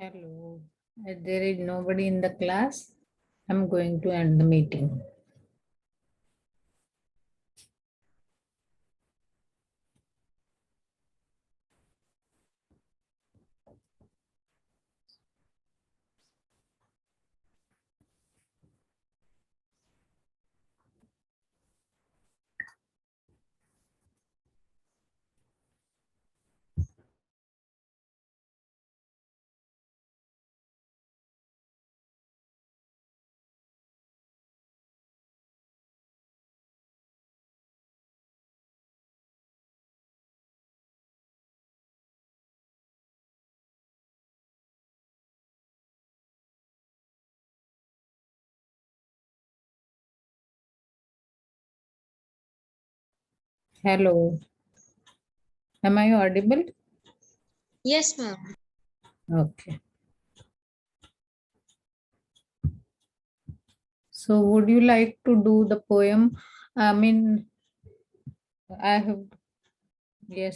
Hello. As there is nobody in the class, I'm going to end the meeting. Hello. Am I audible? Yes, ma'am. Okay. So would you like to do the poem? I mean, I have day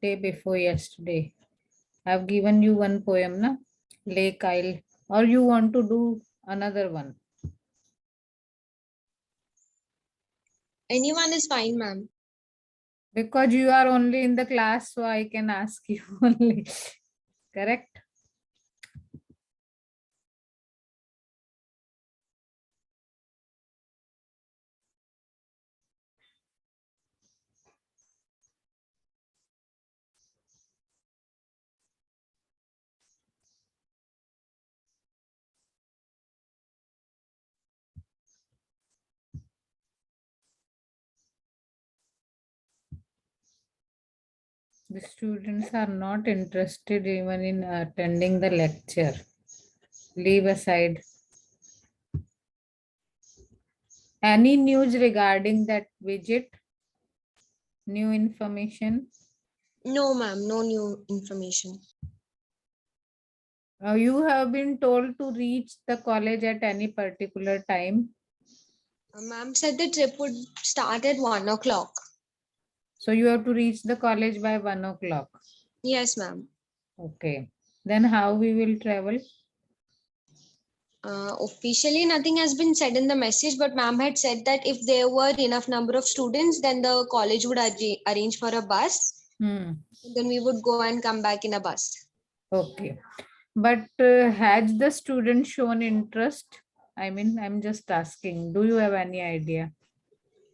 before yesterday, I've given you one poem, na? Lake Isle. Or you want to do another one? Anyone is fine, ma'am. Because you are only in the class, so I can ask you only. Correct? The students are not interested even in attending the lecture. Leave aside. Any news regarding that widget? New information? No, ma'am. No new information. You have been told to reach the college at any particular time. Ma'am said the trip would start at 1 o'clock. So you have to reach the college by 1 o'clock. Yes, ma'am. Okay. Then how we will travel? Officially, nothing has been said in the message, but ma'am had said that if there were enough number of students, then the college would arrange for a bus. Then we would go and come back in a bus. Okay. But has the student shown interest? I mean, I'm just asking, do you have any idea?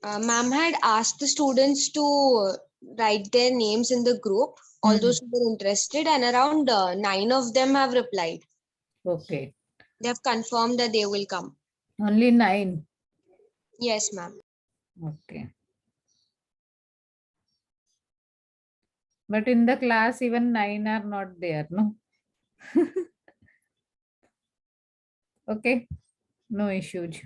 Ma'am had asked the students to write their names in the group, all those who were interested, and around 9 of them have replied. Okay. They have confirmed that they will come. Only 9. Yes, ma'am. Okay. But in the class, even 9 are not there, no? Okay. No issues.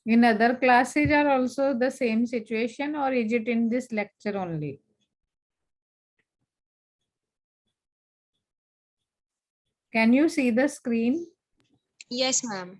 In other classes are also the same situation, or is it in this lecture only? Can you see the screen? Yes, ma'am.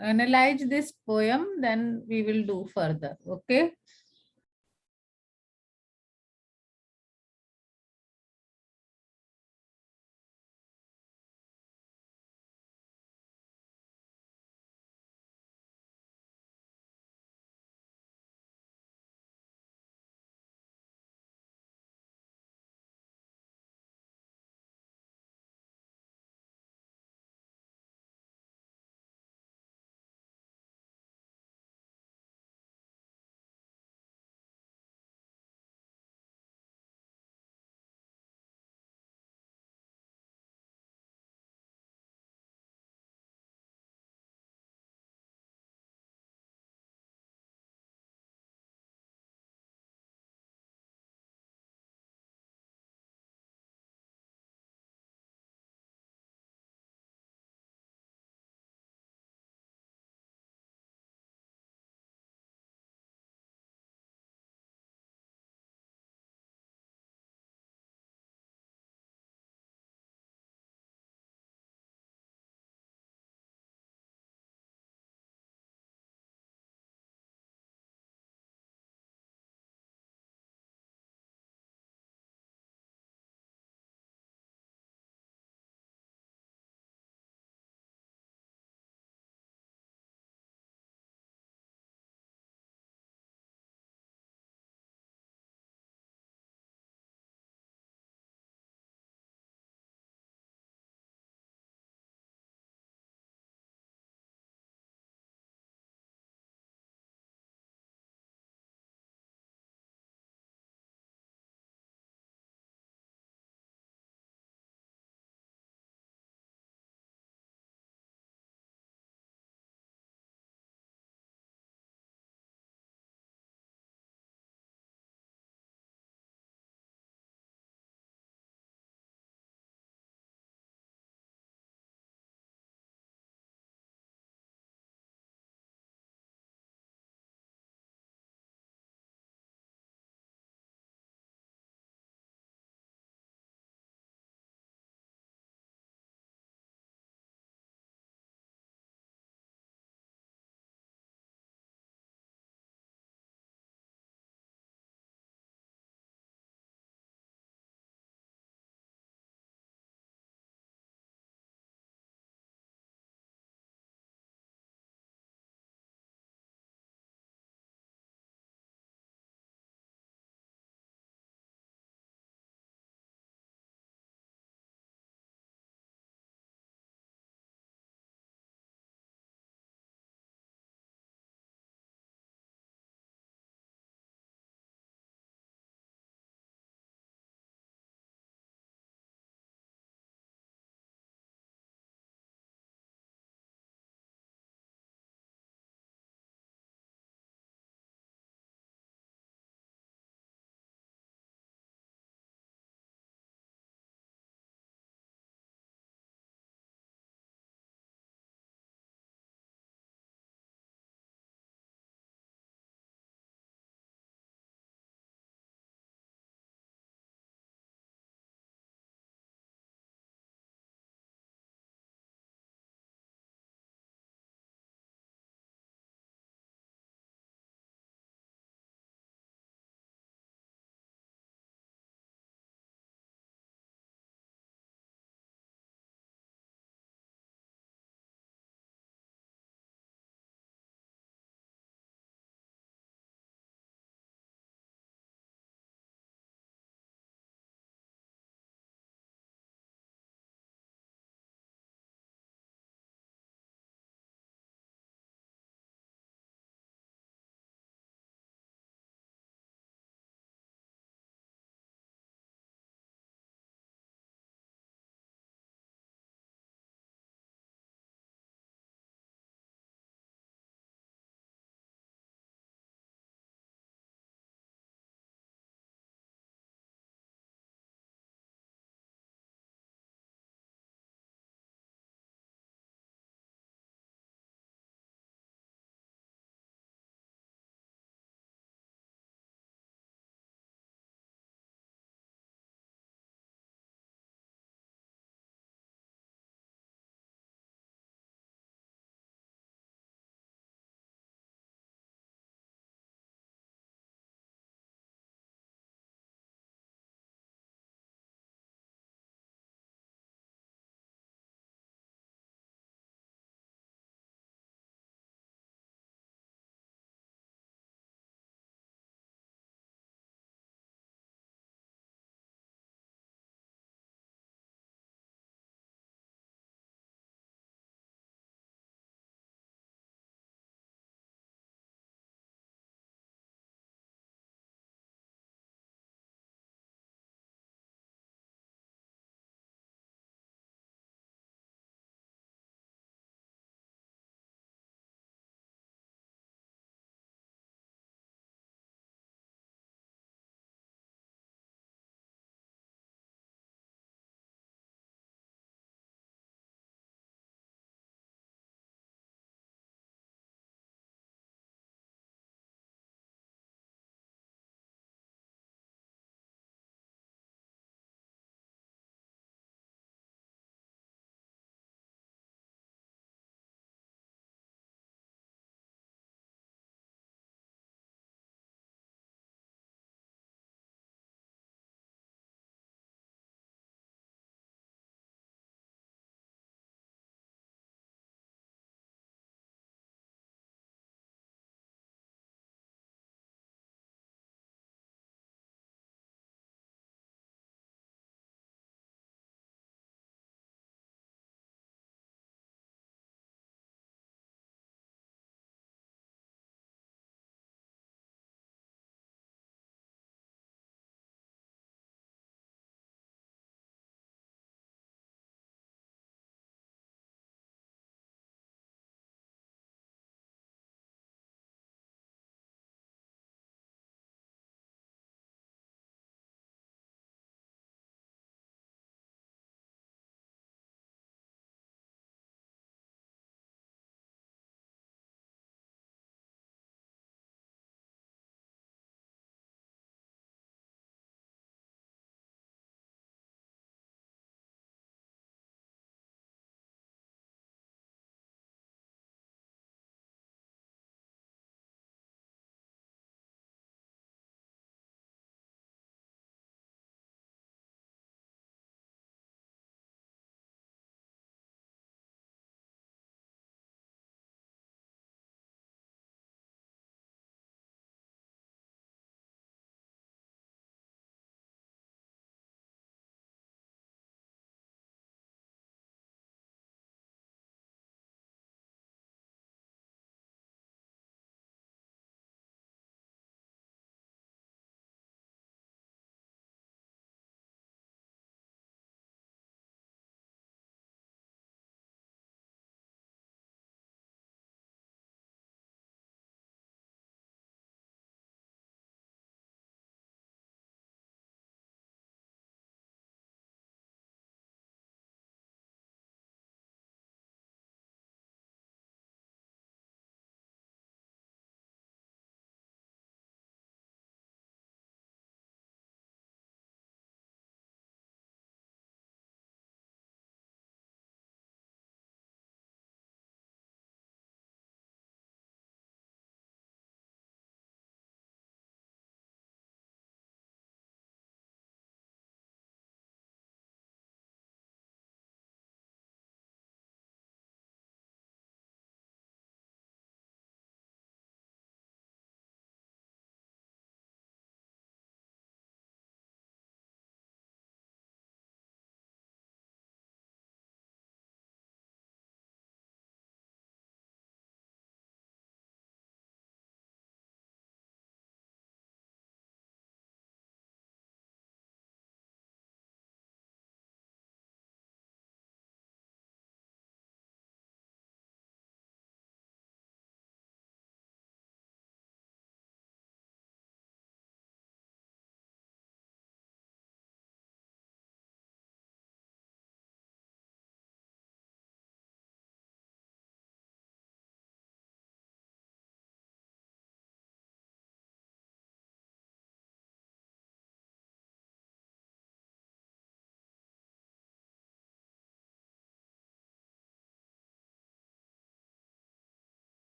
analyze this poem, then we will do further. Okay.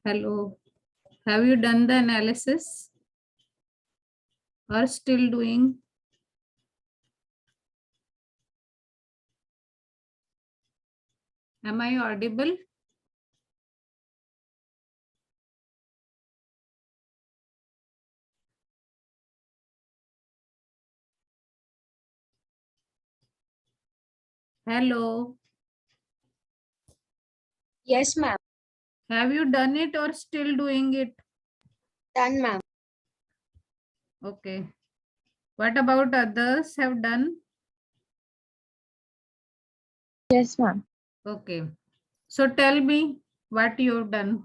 Hello. Have you done the analysis or still doing? Am I audible? Hello. Yes, ma'am. Have you done it or still doing it? Done, ma'am. Okay. What about others have done? Yes, ma'am. Okay. So tell me what you've done.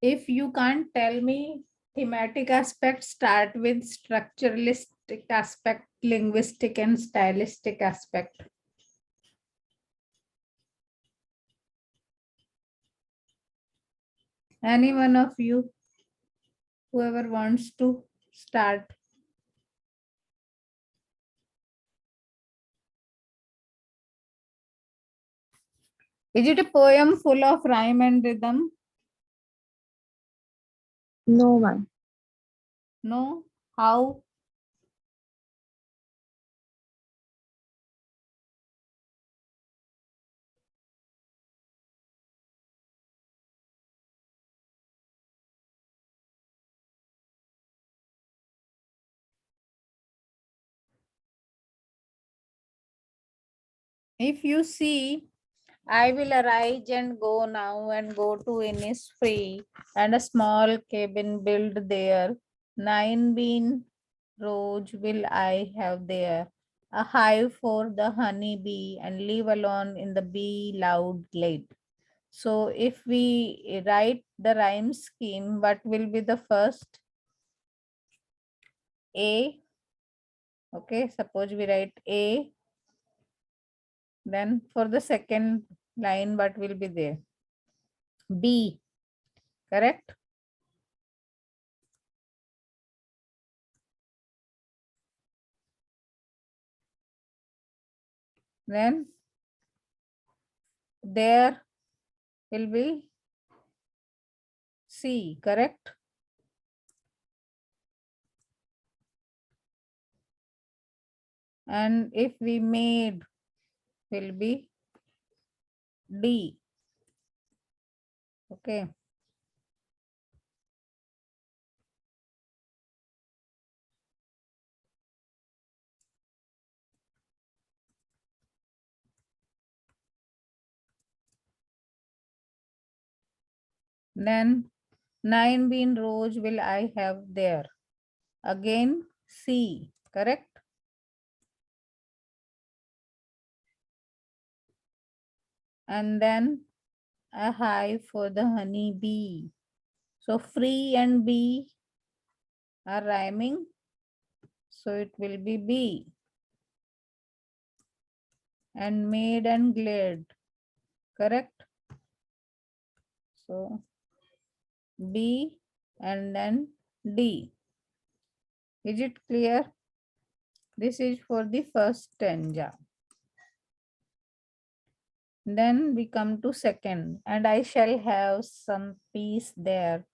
If you can't tell me thematic aspect, start with structuralistic aspect, linguistic and stylistic aspect. Any one of you, whoever wants to start. Is it a poem full of rhyme and rhythm? No, ma'am. No. How? If you see, I will arise and go now and go to Innisfree and a small cabin build there. 9 bean rows will I have there. A hive for the honey bee and live alone in the bee loud glade. So if we write the rhyme scheme, what will be the first? A. Okay, suppose we write A. Then for the second line, what will be there? B. Correct? Then there will be C. Correct? And if we made, will be D. Okay. Then 9 bean rows will I have there. Again C. Correct? And then a hive for the honey bee. So free and bee are rhyming. So it will be B. And made and glad. Correct? So B and then D. Is it clear? This is for the first stanza. Then we come to second, and I shall have some peace there.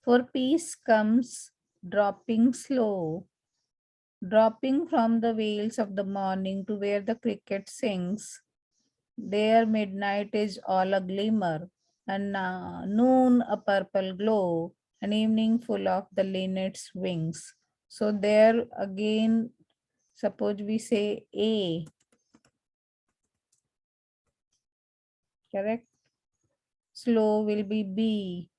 For peace comes dropping slow, dropping from the veils of the morning to where the cricket sings. There midnight is all a glimmer, and noon a purple glow, an evening full of the linnet's wings. So there again, suppose we say A, correct? Slow will be B.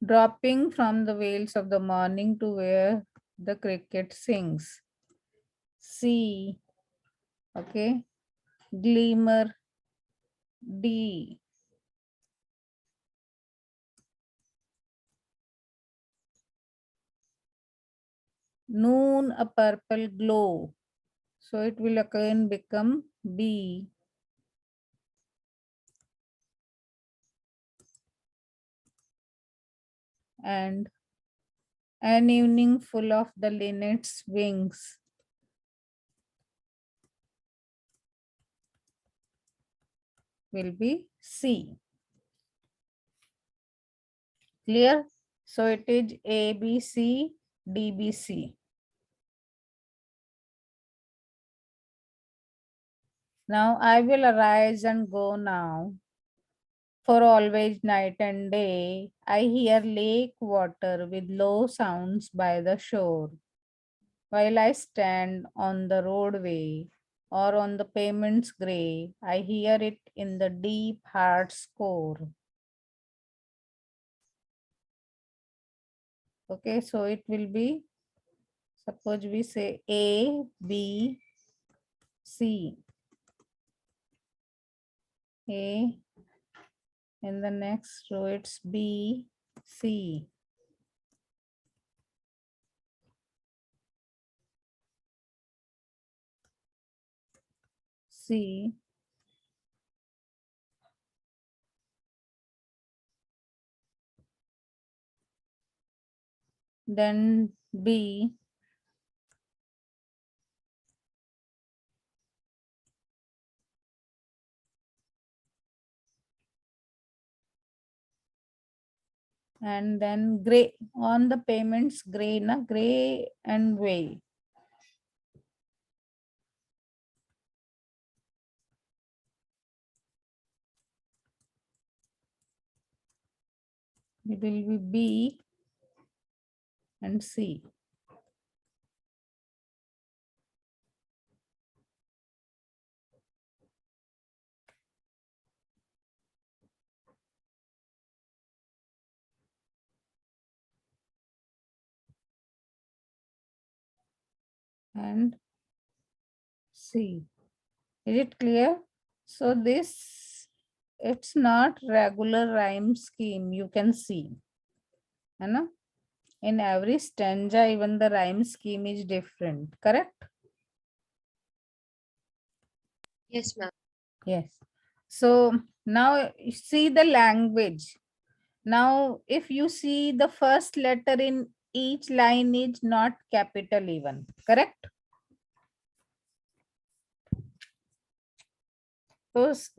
Dropping from the veils of the morning to where the cricket sings. C. Okay. Glimmer, D. Noon, a purple glow. So it will again become B. And an evening full of the linnet's wings will be C. Clear? So it is A, B, C, D, B, C. Now I will arise and go now. For always night and day, I hear lake water with low sounds by the shore. While I stand on the roadway or on the pavement's grey, I hear it in the deep heart's core. Okay, so it will be, suppose we say A, B, C. A, in the next row it's B, C. C, then B, and then gray. On the payments gray, na gray and way. It will be B and C. And C. Is it clear? So this, it's not regular rhyme scheme, you can see. Anna? In every stanza, even the rhyme scheme is different, correct? Yes, ma'am. Yes. So now you see the language. Now, if you see the first letter in each line is not capital even, correct?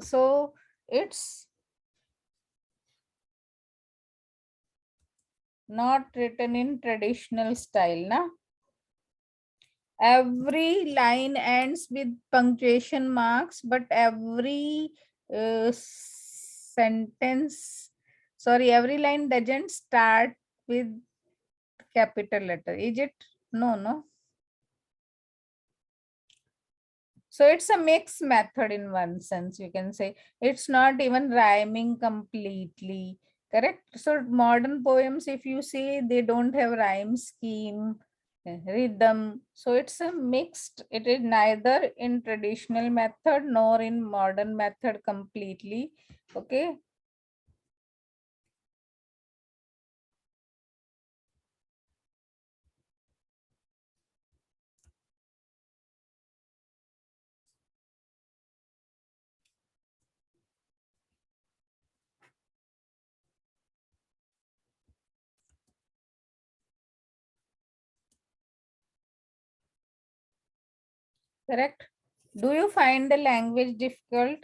So it's not written in traditional style, na? Every line ends with punctuation marks, but every every line doesn't start with capital letter, is it? No, no. So it's a mixed method in one sense, you can say. It's not even rhyming completely, correct? So modern poems, if you see, they don't have rhyme scheme, rhythm. So it's a mixed, it is neither in traditional method nor in modern method completely. Okay. Correct. Do you find the language difficult?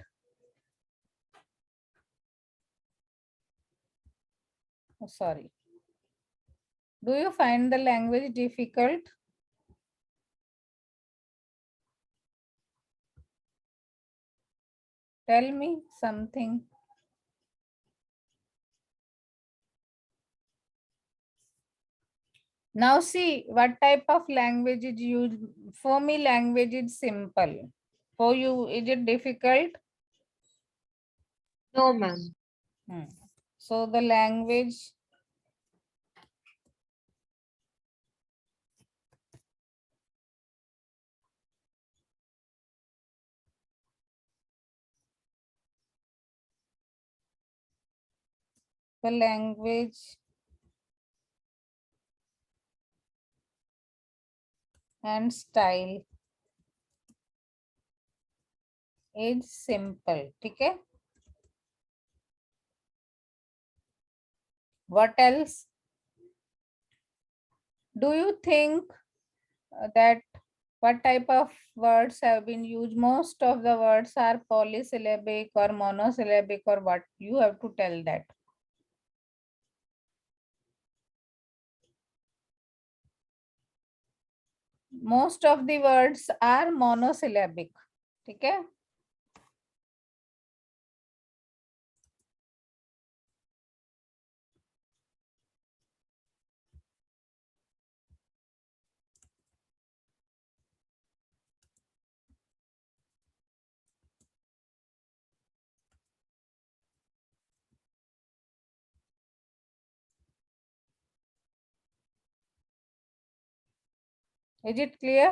Oh, sorry. Do you find the language difficult? Tell me something. Now see what type of language is used. For me, language is simple. For you, is it difficult? No, ma'am. Hmm. So the language, The language and style is simple. ठीक है? What else? Do you think that what type of words have been used? Most of the words are polysyllabic or monosyllabic, or what? You have to tell that. Most of the words are monosyllabic. ठीक है? Is it clear?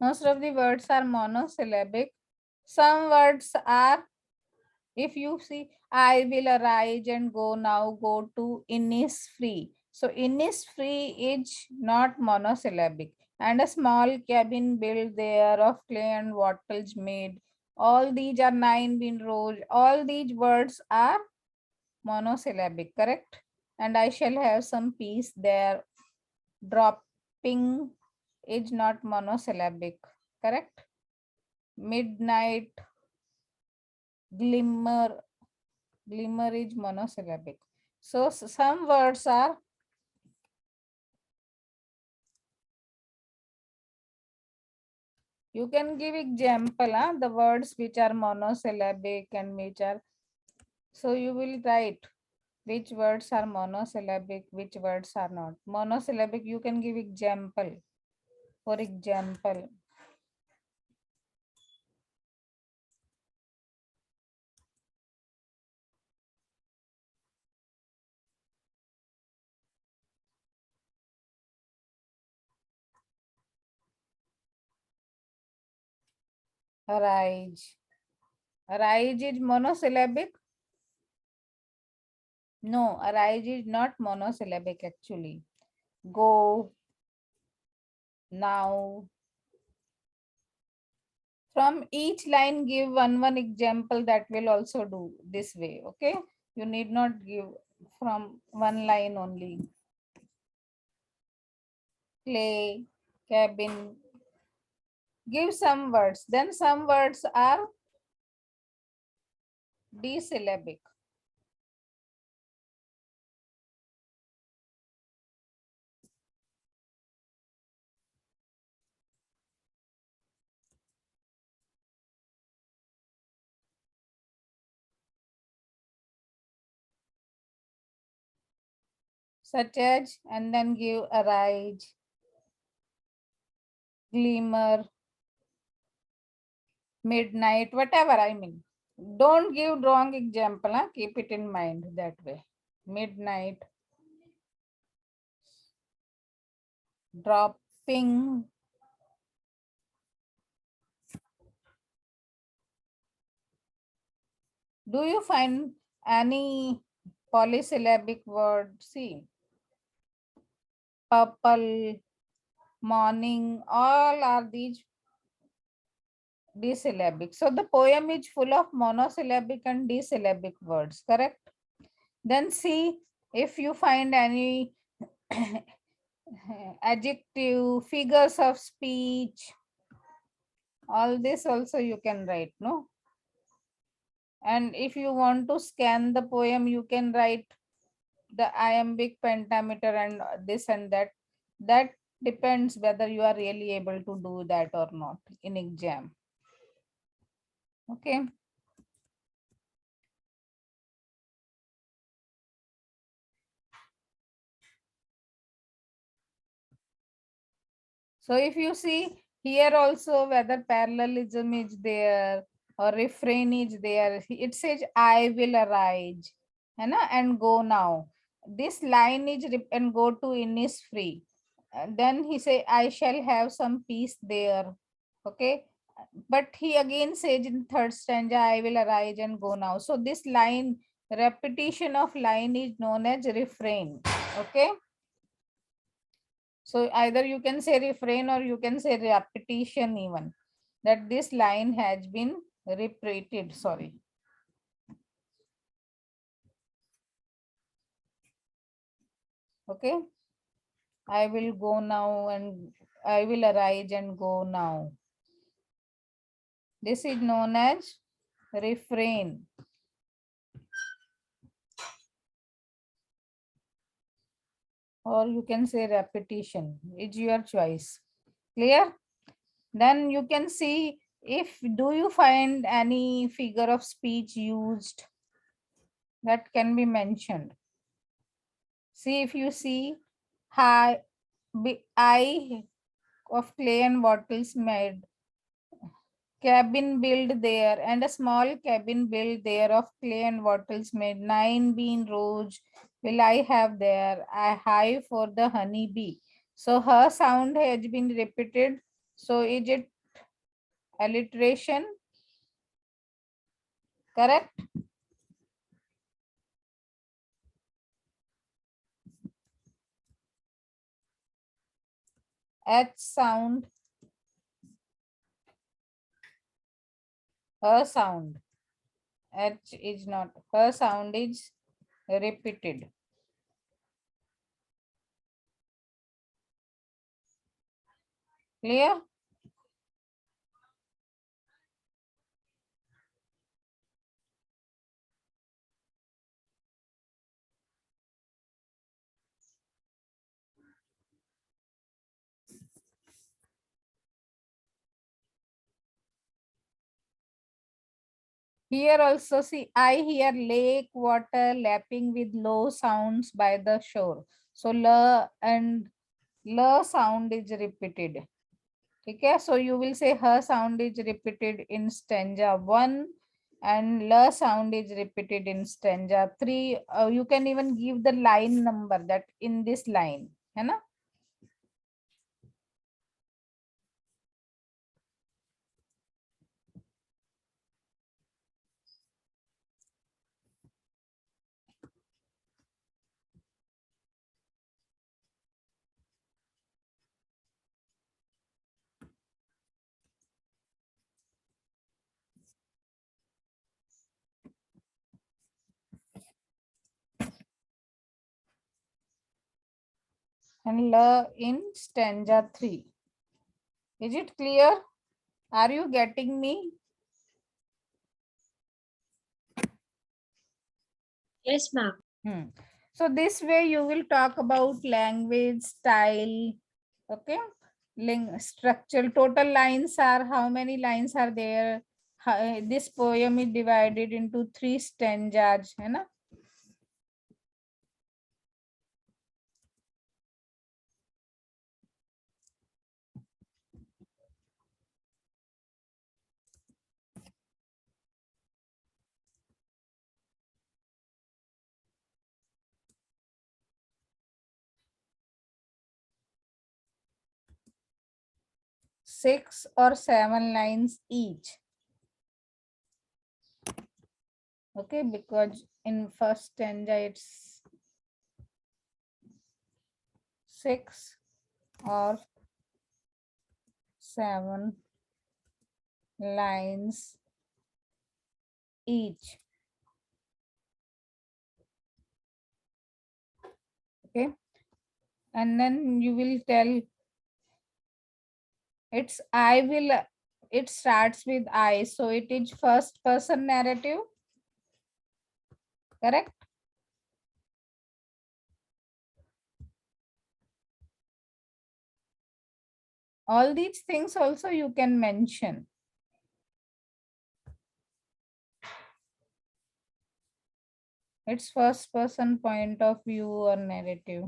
Most of the words are monosyllabic. Some words are, if you see, I will arise and go now, go to, Innisfree. So Innisfree is not monosyllabic. And a small cabin built there of clay and wattles made. All these are 9 rows. All these words are monosyllabic, correct? And I shall have some peace there. Dropping is not monosyllabic, correct? Midnight, glimmer, glimmer is monosyllabic. So some words are, you can give example, the words which are monosyllabic and which are, so you will write which words are monosyllabic, which words are not. Monosyllabic, you can give example. For example, arise. Arise is monosyllabic. No, arise is not monosyllabic actually. Go, now. From each line, give one example that will also do this way. Okay, you need not give from one line only. Play, cabin. Give some words. Then some words are desyllabic. Such as, and then give arise, glimmer, midnight, whatever. I mean, don't give wrong example. Keep it in mind that way. Midnight, dropping. Do you find any polysyllabic word? See, purple, morning, all are these desyllabic. So the poem is full of monosyllabic and desyllabic words, correct? Then see if you find any adjective, figures of speech, all this also you can write, no? And if you want to scan the poem, you can write the iambic pentameter and this and that. That depends whether you are really able to do that or not in exam. Okay. So if you see here also whether parallelism is there or refrain is there, it says I will arise, and go now. This line is and go to Innisfree. Then he say I shall have some peace there. Okay. But he again says in third stanza, I will arise and go now. So this line, repetition of line is known as refrain. Okay. So either you can say refrain or you can say repetition even. That this line has been repeated. Sorry. Okay. I will go now and I will arise and go now. This is known as refrain. Or you can say repetition. It's your choice. Clear? Then you can see if do you find any figure of speech used that can be mentioned. See if you see I of clay and bottles made, cabin built there, and a small cabin built there of clay and bottles made. 9 bean rows will I have there, a hive for the honey bee. So her sound has been repeated. So is it alliteration? Correct? H sound, her sound. H is not, her sound is repeated. Clear? Here also see, I hear lake water lapping with low sounds by the shore. So la and la sound is repeated. Okay, so you will say her sound is repeated in stanza 1 and la sound is repeated in stanza 3. You can even give the line number that in this line. है ना? And la in stanza 3. Is it clear? Are you getting me? Yes, ma'am. So this way you will talk about language, style, okay? Structure, total lines are, how many lines are there? This poem is divided into 3 stanzas, है ना? 6 or 7 lines each. Okay, because in first stanza it's 6 or 7 lines each. Okay, and then you will tell it's I will, it starts with I, so it is first person narrative. Correct? All these things also you can mention. It's first person point of view or narrative.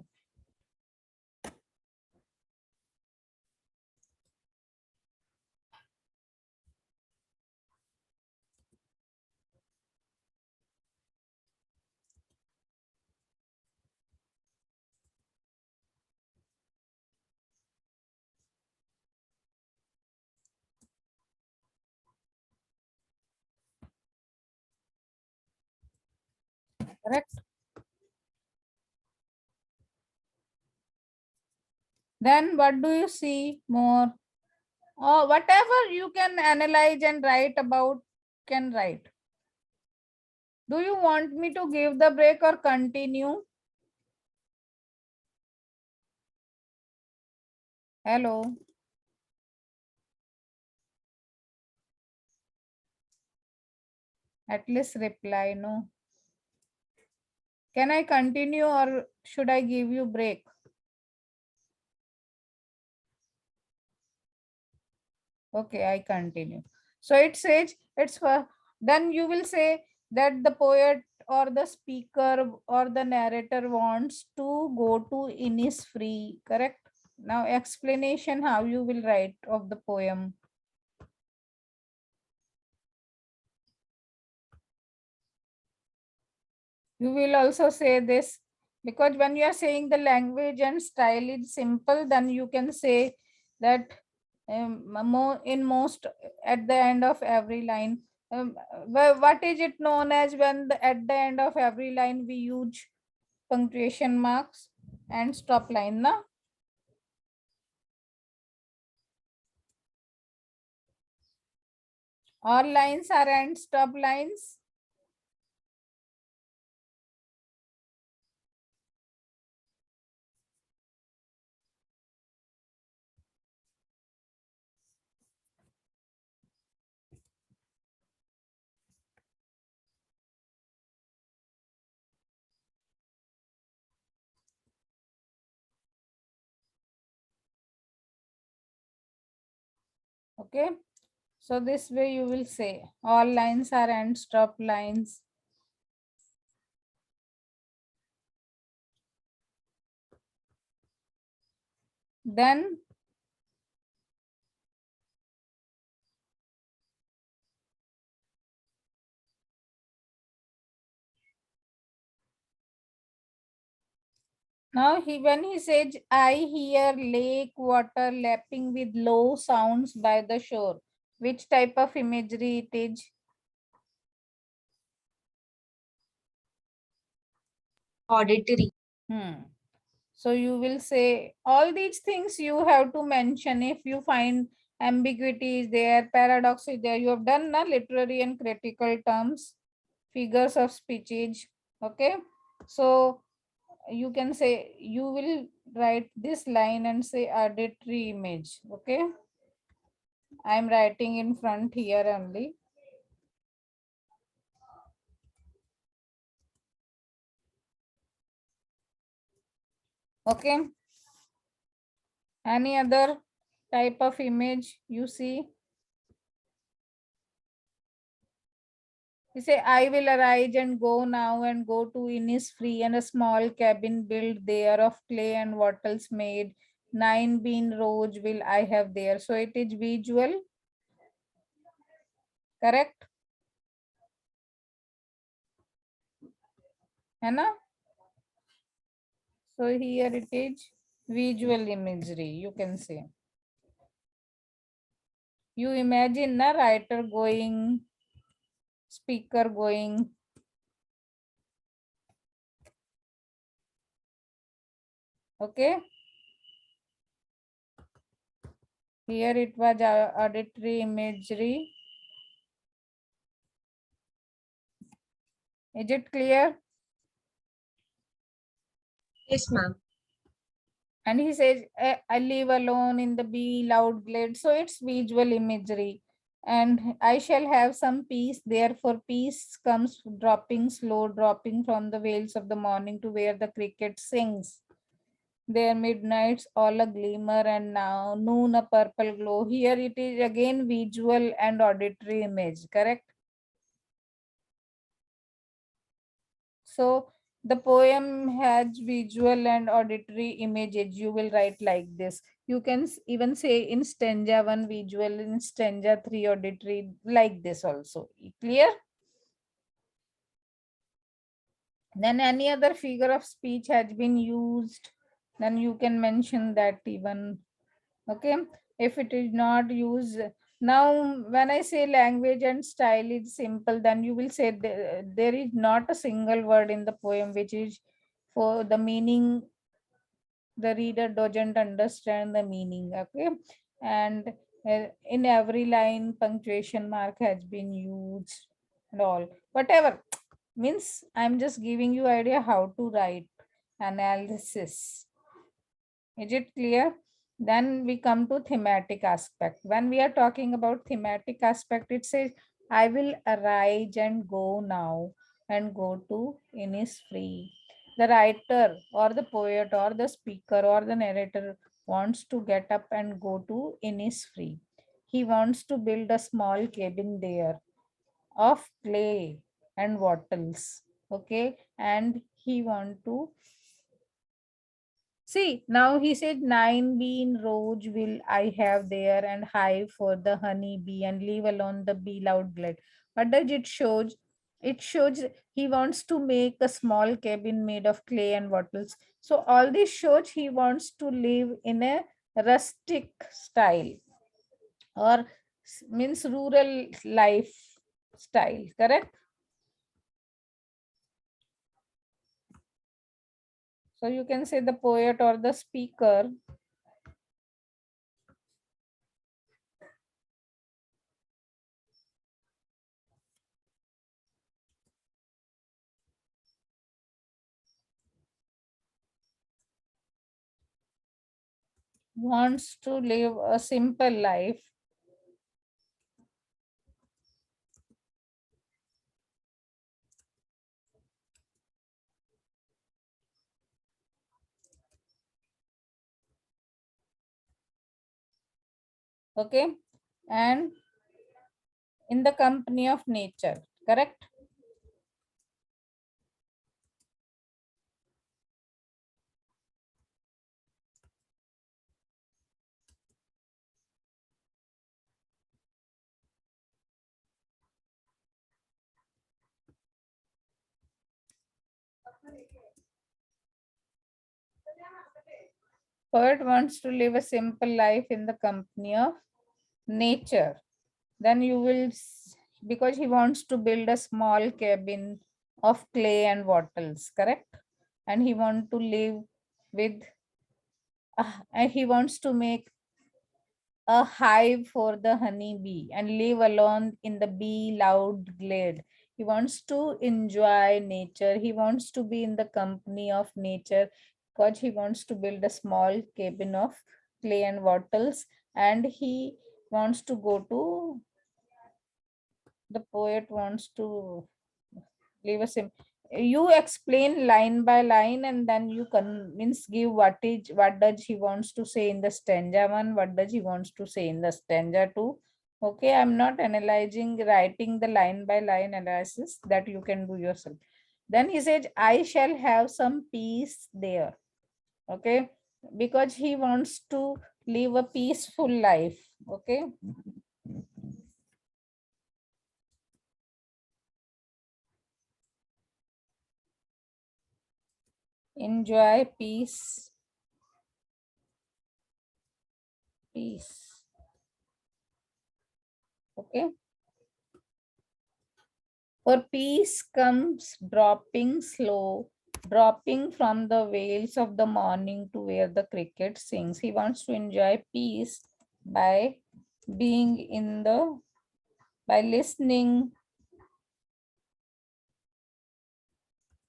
Correct? Then what do you see more? Or whatever you can analyze and write about, can write. Do you want me to give the break or continue? Hello. At least reply no. Can I continue or should I give you break? Okay, I continue. So it says it's for, then you will say that the poet or the speaker or the narrator wants to go to Innisfree, correct? Now explanation how you will write of the poem. You will also say this because when you are saying the language and style is simple, then you can say that in most at the end of every line. What is it known as when at the end of every line we use punctuation marks and stop line, na? All lines are end stop lines. Okay. So this way you will say all lines are end stop lines. Then now when he says, I hear lake water lapping with low sounds by the shore, which type of imagery it is? Auditory. So you will say all these things you have to mention. If you find ambiguity is there, paradox is there, you have done na literary and critical terms, figures of speech. Okay. So you can say, you will write this line and say auditory image. Okay. I am writing in front here only. Okay. Any other type of image you see? You say, I will arise and go now and go to Innisfree and a small cabin built there of clay and wattles made. 9 bean rows will I have there. So it is visual, correct? Anna? So here it is visual imagery, you can say. You imagine a writer going, speaker going. Okay. Here it was auditory imagery. Is it clear? Yes, ma'am. And he says, I live alone in the bee loud glade. So it's visual imagery. And I shall have some peace. Therefore, peace comes dropping slow, dropping from the vales of the morning to where the cricket sings. Their midnights all a glimmer, and now noon a purple glow. Here it is again visual and auditory image, correct? So the poem has visual and auditory images. You will write like this. You can even say in stanza 1 visual, in stanza 3 auditory, like this also. Clear? Then any other figure of speech has been used, then you can mention that even. Okay. If it is not used, Now when I say language and style is simple, then you will say there is not a single word in the poem which is for the meaning the reader doesn't understand the meaning. Okay, and in every line punctuation mark has been used and all whatever means I'm just giving you idea how to write analysis. Is it clear? Then we come to thematic aspect. When we are talking about thematic aspect, it says, I will arise and go now and go to Innisfree. The writer or the poet or the speaker or the narrator wants to get up and go to Innisfree. He wants to build a small cabin there of clay and wattles. Okay, and he want to see, now he said 9 bean rows will I have there and hive for the honey bee and leave alone the bee loud glad. What does it shows? It shows he wants to make a small cabin made of clay and wattles. So all this shows he wants to live in a rustic style or means rural life style, correct? So you can say the poet or the speaker wants to live a simple life. Okay, and in the company of nature, correct? Poet wants to live a simple life in the company of nature. Then you will because he wants to build a small cabin of clay and wattles, correct? And he wants to live with and he wants to make a hive for the honey bee and live alone in the bee loud glade. He wants to enjoy nature. He wants to be in the company of nature because he wants to build a small cabin of clay and wattles and he wants to go to the poet wants to leave a sim. You explain line by line and then you means give what does he wants to say in the stanza one, what does he wants to say in the stanza two. Okay, I'm not analyzing writing the line by line analysis that you can do yourself. Then he said, I shall have some peace there. Okay, because he wants to live a peaceful life. Okay, enjoy peace, peace. Okay. For peace comes dropping slow, dropping from the veils of the morning to where the cricket sings. He wants to enjoy peace by being in the, by listening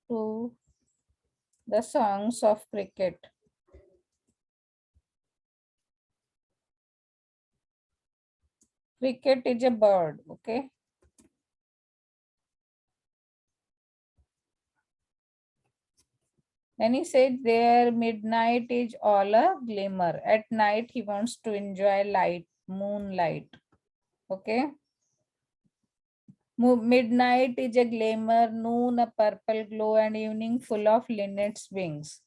to the songs of cricket. Cricket is a bird, okay? Then he said there midnight is all a glimmer. At night he wants to enjoy light, moonlight. Okay. Midnight is a glimmer, noon a purple glow, and evening full of linnet's wings.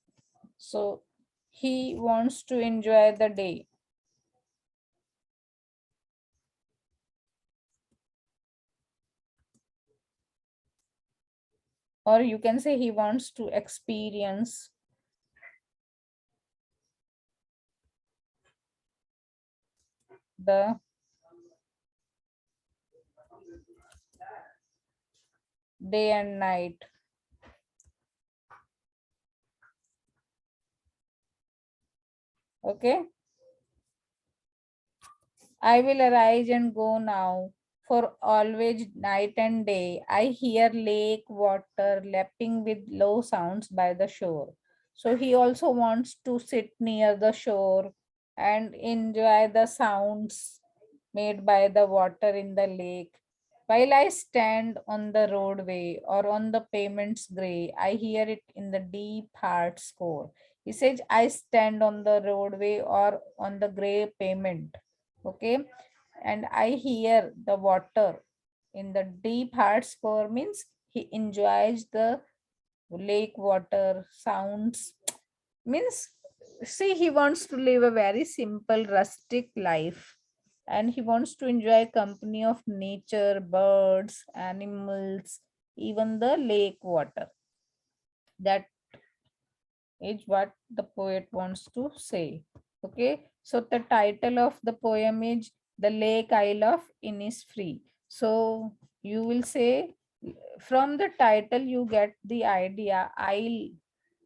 So he wants to enjoy the day. Or you can say he wants to experience the day and night. Okay. I will arise and go now, for always night and day I hear lake water lapping with low sounds by the shore. So he also wants to sit near the shore and enjoy the sounds made by the water in the lake. While I stand on the roadway or on the pavement's gray, I hear it in the deep heart score. He says, I stand on the roadway or on the gray pavement, okay, and I hear the water in the deep heart score means he enjoys the lake water sounds, means see he wants to live a very simple rustic life, and he wants to enjoy company of nature, birds, animals, even the lake water. That is what the poet wants to say. Okay, so the title of the poem is The Lake Isle of Innisfree. So you will say from the title you get the idea Isle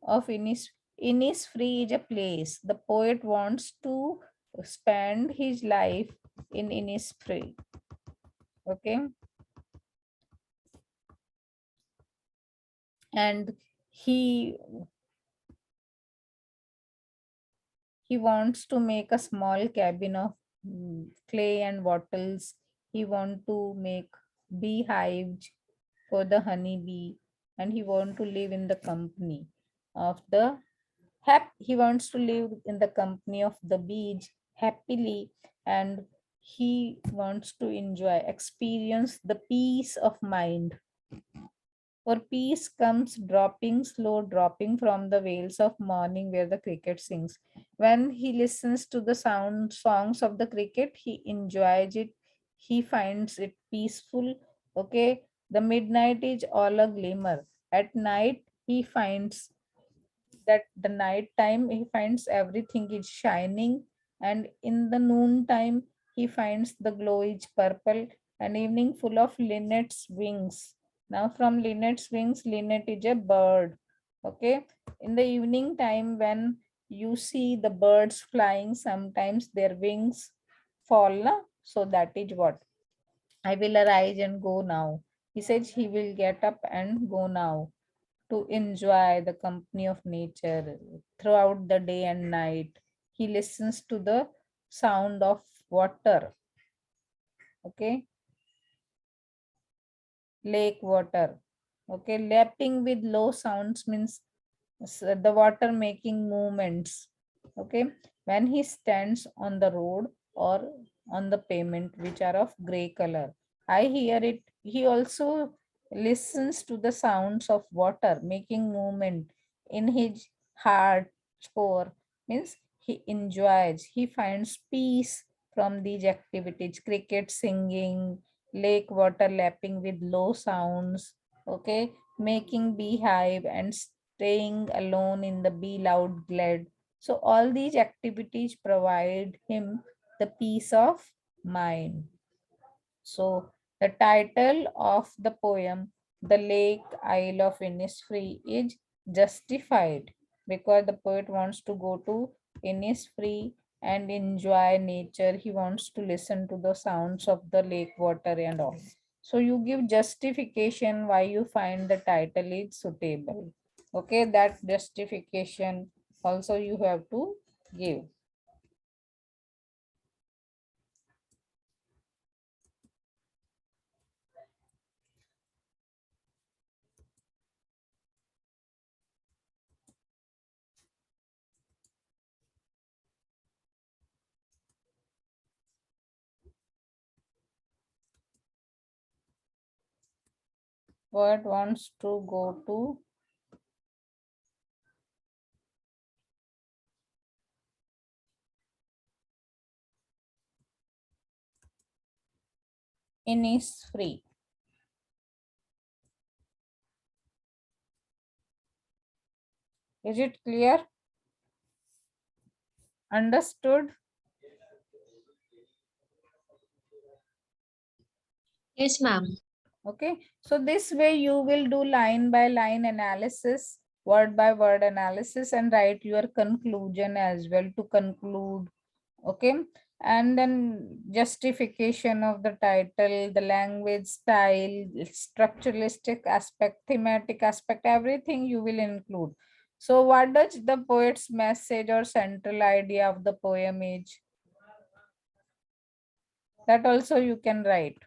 of Innisfree is a place. The poet wants to spend his life in Innisfree. Okay, and he he wants to make a small cabin of clay and bottles. He wants to make beehives for the honeybee, and he wants to live in the company of the he wants to live in the company of the bees happily, and he wants to enjoy experience the peace of mind. For peace comes dropping, slow dropping from the vales of morning where the cricket sings. When he listens to the sound songs of the cricket, he enjoys it. He finds it peaceful. Okay. The midnight is all a glimmer. At night, he finds that the night time he finds everything is shining, and in the noon time he finds the glow is purple, and evening full of linnet's wings. Now from linnet's wings, linnet is a bird. Okay, in the evening time when you see the birds flying, sometimes their wings fall na? So that is what I will arise and go now. He says he will get up and go now to enjoy the company of nature throughout the day and night. He listens to the sound of water, okay, lake water, okay, lapping with low sounds means the water making movements, okay, when he stands on the road or on the pavement which are of gray color. I hear it. He also listens to the sounds of water making movement in his heart score, means he enjoys, he finds peace from these activities, cricket singing, lake water lapping with low sounds, okay, making beehive and staying alone in the be loud glade. So all these activities provide him the peace of mind. So the title of the poem, The Lake Isle of Innisfree, is justified because the poet wants to go to Innisfree and enjoy nature. He wants to listen to the sounds of the lake water and all. So you give justification why you find the title is suitable. Okay, that justification also you have to give. Poet wants to go to Innisfree. Is it clear? Understood? Yes, ma'am. Okay, so this way you will do line by line analysis, word by word analysis, and write your conclusion as well to conclude. Okay, and then justification of the title, the language style, structuralistic aspect, thematic aspect, everything you will include. So what does the poet's message or central idea of the poem is? That also you can write.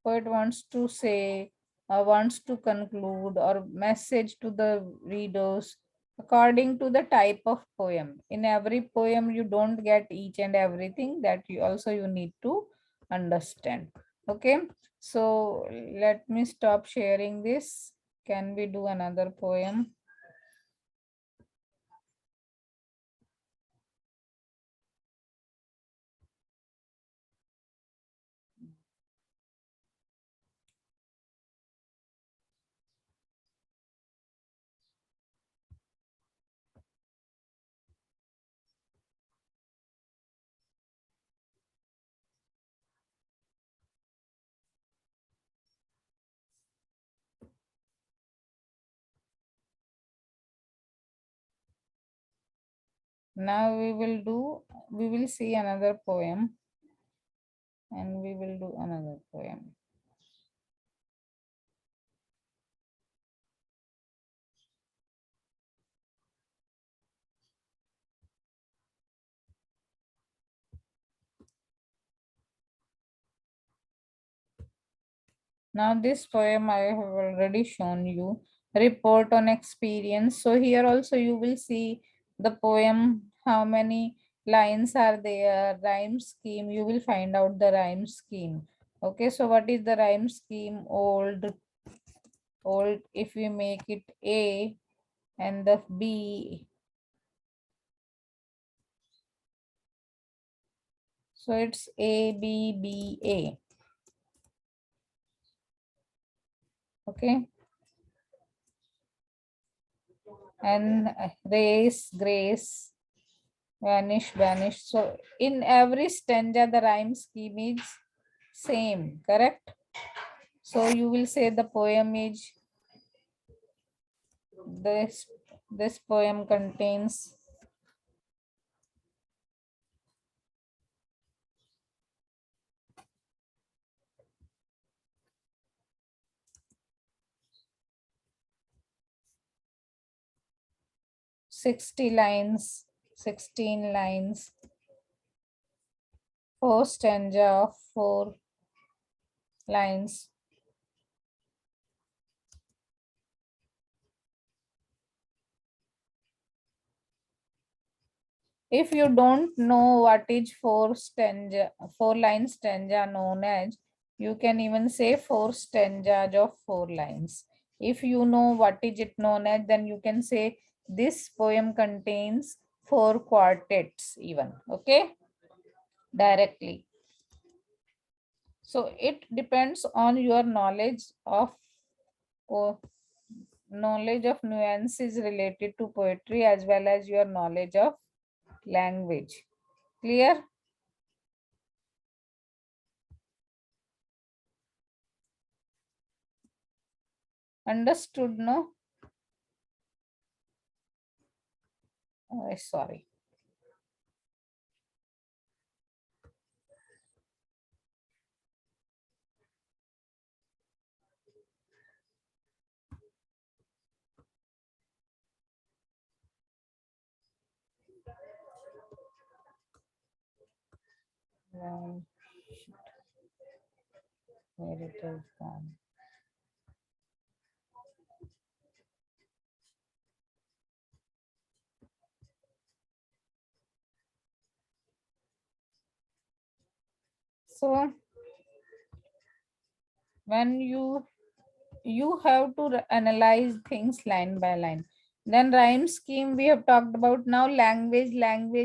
Poet wants to say, wants to conclude or message to the readers according to the type of poem. In every poem you don't get each and everything, that you also you need to understand. Okay, so let me stop sharing this. Can we do another poem? Now we will see another poem, and we will do another poem. Now this poem I have already shown you, report on experience. So here also you will see the poem, how many lines are there, rhyme scheme, you will find out the rhyme scheme. Okay, so what is the rhyme scheme? Old, if we make it A and the B, so it's A, B, B, A. Okay, and race, grace, vanish, vanish. So in every stanza, the rhyme scheme is same, correct? So you will say the poem is this. This poem contains 60 lines, 16 lines, 4 stanza of 4 lines. If you don't know what is 4 line stanza known as, you can even say 4 stanzas of 4 lines. If you know what is it known as, then you can say this poem contains 4 quartets even. Okay, directly. So it depends on your or knowledge of nuances related to poetry, as well as your knowledge of language. Clear? Understood, no? Sorry. Um, Where it is gone. So when you have to analyze things line by line. Then rhyme scheme we have talked about. Now language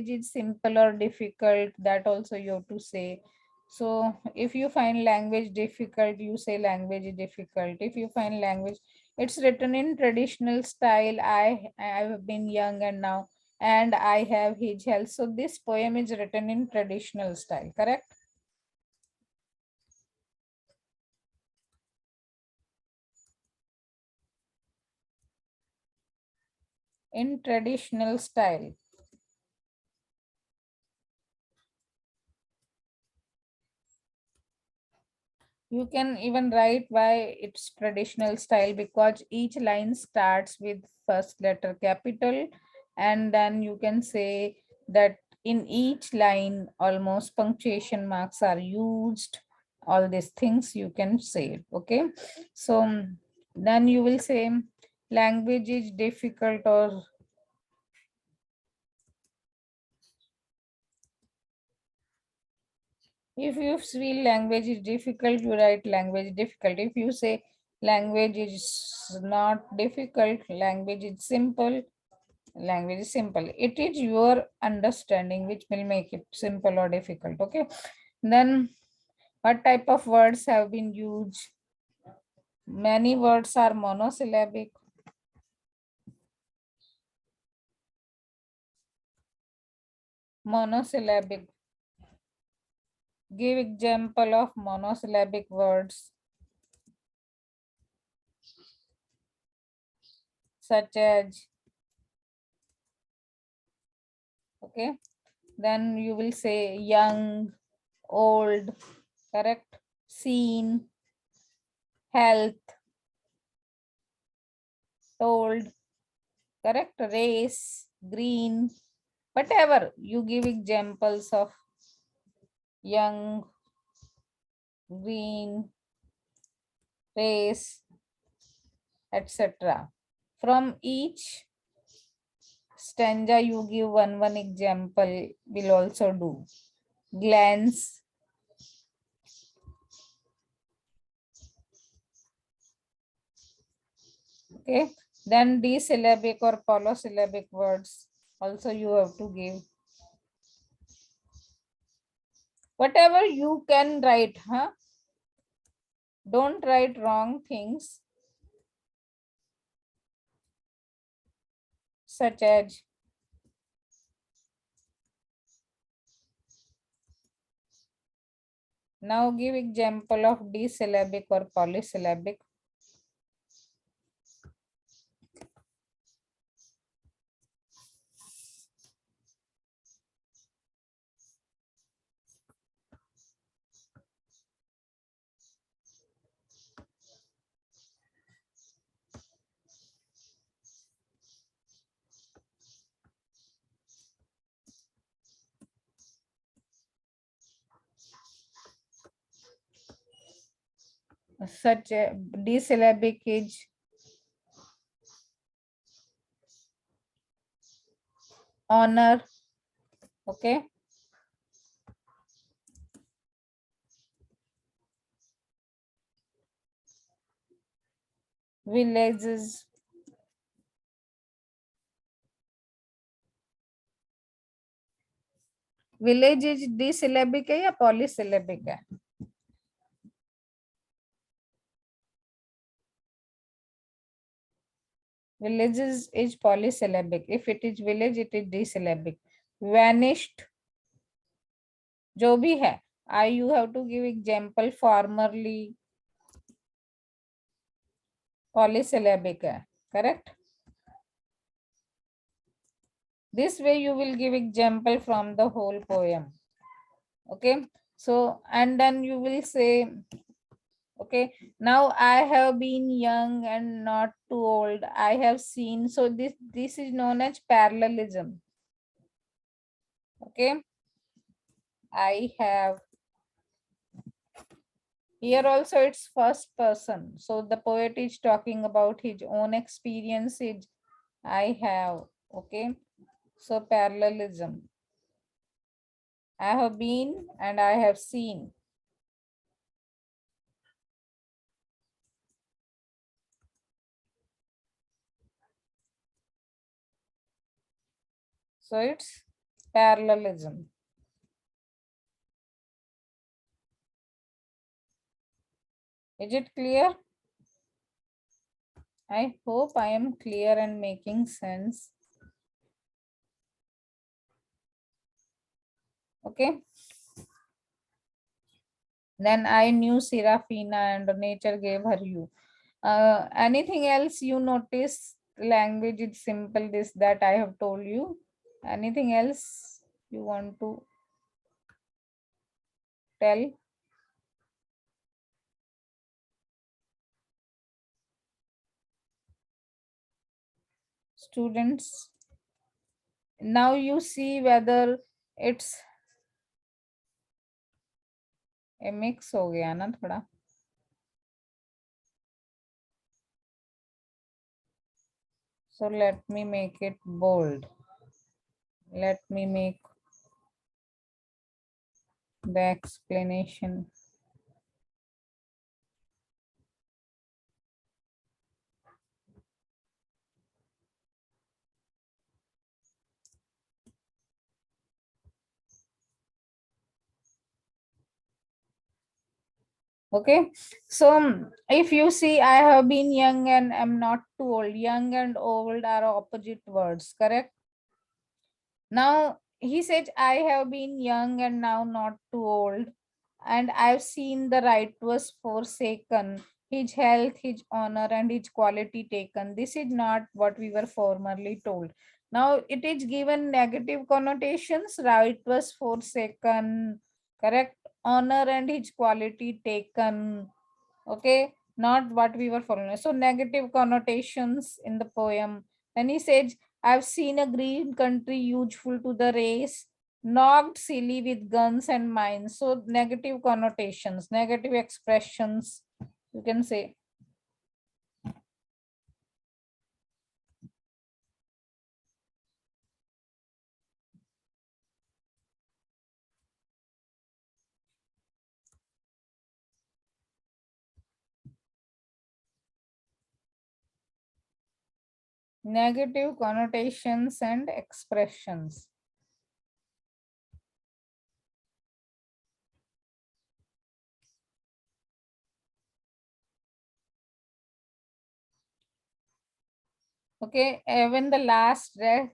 is simple or difficult, that also you have to say. So if you find language difficult, you say language is difficult. If you find language, it's written in traditional style. I have been young and now, and I have his health. So this poem is written in traditional style, correct? in traditional style. You can even write why it's traditional style, because each line starts with first letter capital, and then you can say that in each line almost punctuation marks are used. All these things you can say it. Okay, so then you will say language is difficult, or if you feel language is difficult, you write language difficult. If you say language is not difficult, language is simple, language is simple. It is your understanding which will make it simple or difficult. Okay. Then what type of words have been used? Many words are monosyllabic. Monosyllabic. Give example of monosyllabic words such as, okay, then you will say young, old, correct, seen, health, told, correct, race, green, whatever. You give examples of young, green, race, etc. From each stanza you give one example will also do. Glance, okay, then desyllabic or polysyllabic words also you have to give. Whatever you can write, huh? Don't write wrong things such as, now give example of desyllabic or polysyllabic. Such a desyllabic is honor, okay, villages, village is desyllabic है या polysyllabic है? Villages is polysyllabic. If it is village, it is desyllabic. Vanished, जो भी है, you have to give example. Formerly, polysyllabic है, correct? This way you will give example from the whole poem. Okay, so and then you will say, okay, now I have been young and not too old. I have seen. So this is known as parallelism. Okay, I have. Here also it's first person. So the poet is talking about his own experiences. I have. Okay, so parallelism. I have been and I have seen. So it's parallelism. Is it clear? I hope I am clear and making sense. Okay. Then I knew Serafina and nature gave her you. Anything else you notice language is simple, this that I have told you. Anything else you want to tell? Students, now you see whether it's a mix हो गया ना थोड़ा. So let me make it bold. Let me make the explanation. Okay, so if you see, I have been young and am not too old. Young and old are opposite words, correct? Now he said, I have been young and now not too old, and I've seen the right was forsaken, his health, his honor, and his quality taken. This is not what we were formerly told. Now it is given negative connotations, right was forsaken, correct? Honor and his quality taken. Okay, not what we were following. So negative connotations in the poem. Then he said, I've seen a green country useful to the race, knocked silly with guns and mines. So negative connotations, negative expressions, you can say. Negative connotations and expressions. Okay, even the last rat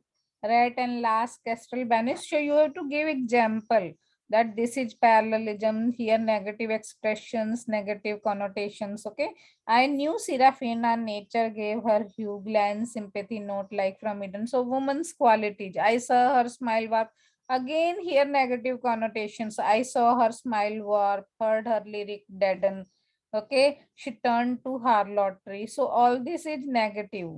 and last kestrel banished. So you have to give example that this is parallelism. Here negative expressions, negative connotations. Okay, I knew Seraphina nature gave her hue, glance, sympathy, note like from Eden. So woman's qualities. I saw her smile warp. Again here negative connotations. I saw her smile warp, heard her lyric deaden. Okay, she turned to harlotry. So all this is negative.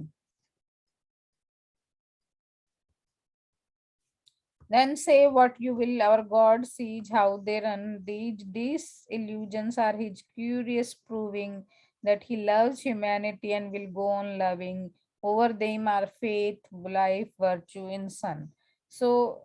Then say what you will, our God sees how they run. These illusions are his curious proving that he loves humanity and will go on loving. Over them are faith, life, virtue in Son. So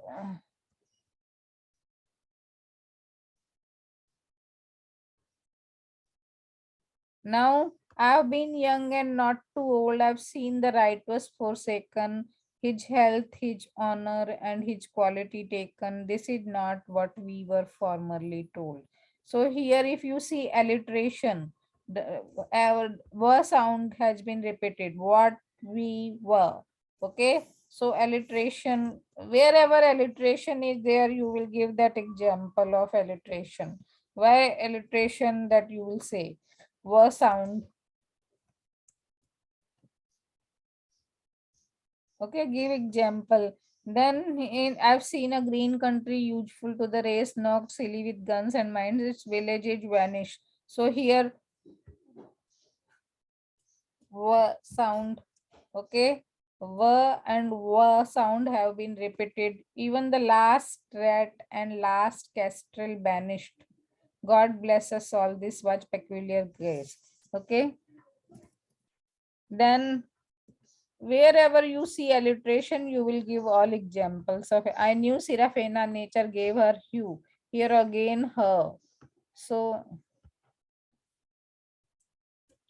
now I've been young and not too old. I've seen the right was forsaken, his health, his honor, and his quality taken. This is not what we were formerly told. So here, if you see alliteration, the our were sound has been repeated. What we were. Okay. So alliteration, wherever alliteration is there, you will give that example of alliteration. Why alliteration that you will say? Were sound. Okay, give example. Then in I've seen a green country useful to the race, knocked silly with guns and mines, its village is vanished. So here were sound. Okay, were and were sound have been repeated. Even the last rat and last kestrel banished. God bless us all. This was peculiar grace. Okay. Then wherever you see alliteration, you will give all examples of I knew Seraphina nature gave her hue. Here again her. So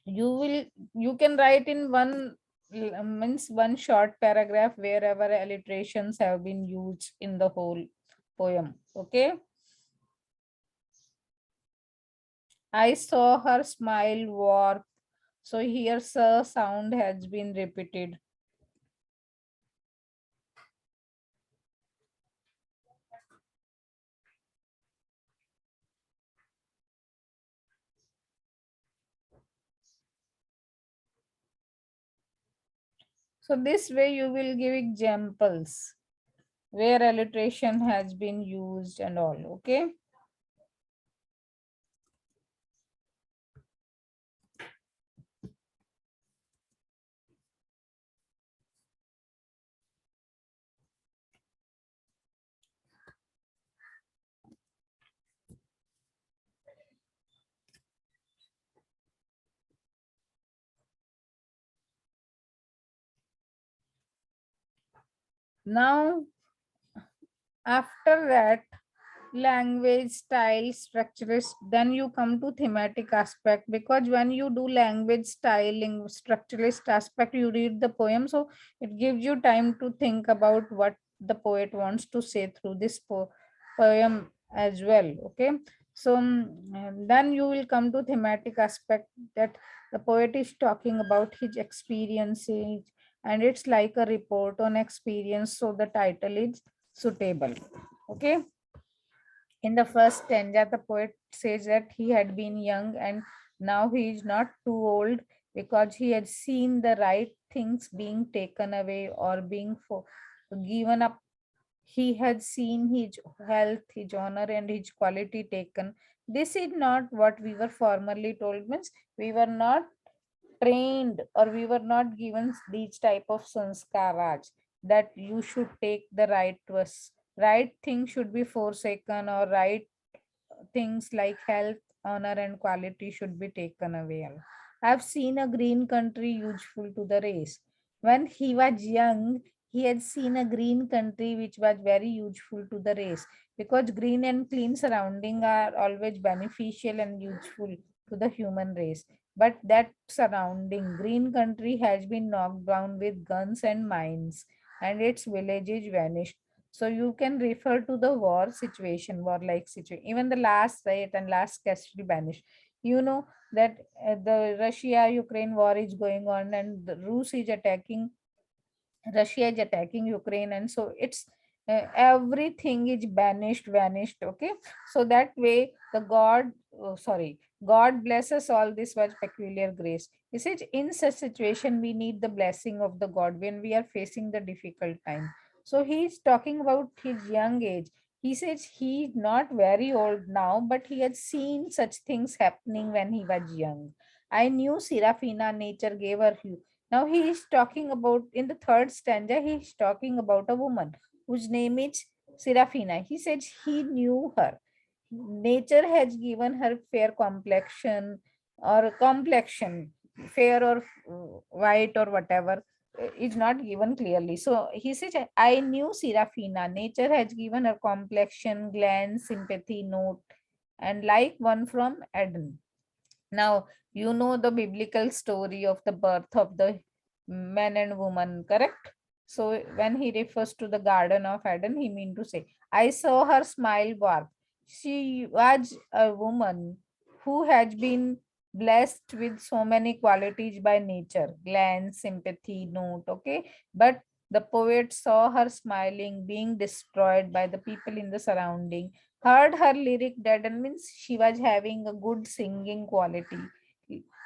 you can write in means one short paragraph wherever alliterations have been used in the whole poem. Okay. I saw her smile warp. So here sir sound has been repeated. So this way you will give examples where alliteration has been used and all. Okay. Now, after that, language, style, structurist, then you come to thematic aspect, because when you do language, styling, structuralist aspect, you read the poem, so it gives you time to think about what the poet wants to say through this poem as well. Okay. So and then you will come to thematic aspect, that the poet is talking about his experiences, and it's like a report on experience, so the title is suitable. Okay. In the first stanza, the poet says that he had been young and now he is not too old, because he had seen the right things being taken away or being given up. He had seen his health, his honor, and his quality taken. This is not what we were formerly told, means we were not trained or we were not given these type of sanskaras, that you should take the right thing should be forsaken, or right things like health, honor, and quality should be taken away. I've seen a green country useful to the race. When he was young, he had seen a green country which was very useful to the race, because green and clean surrounding are always beneficial and useful to the human race. But that surrounding green country has been knocked down with guns and mines, and its villages vanished. So you can refer to the war situation, war-like situation. Even the last right and last castle banished. You know that the Russia-Ukraine war is going on, and the Rus is attacking Russia is attacking Ukraine, and so it's everything is banished, vanished. Okay, so that way the God blesses all this with peculiar grace. He says, in such situation, we need the blessing of the God when we are facing the difficult time. So he's talking about his young age. He says he's not very old now, but he had seen such things happening when he was young. I knew Serafina, nature gave her hue. Now he is talking about, in the third stanza, he is talking about a woman whose name is Serafina. He says he knew her. Nature has given her fair complexion or complexion, fair or white or whatever, is not given clearly. So he says, I knew Serafina. Nature has given her complexion, glance, sympathy, note, and like one from Eden. Now, you know the biblical story of the birth of the man and woman, correct? So, when he refers to the Garden of Eden, he mean to say, I saw her smile warm. She was a woman who has been blessed with so many qualities by nature, glance, sympathy, note, okay? But the poet saw her smiling, being destroyed by the people in the surrounding. Heard her lyric deaden means she was having a good singing quality.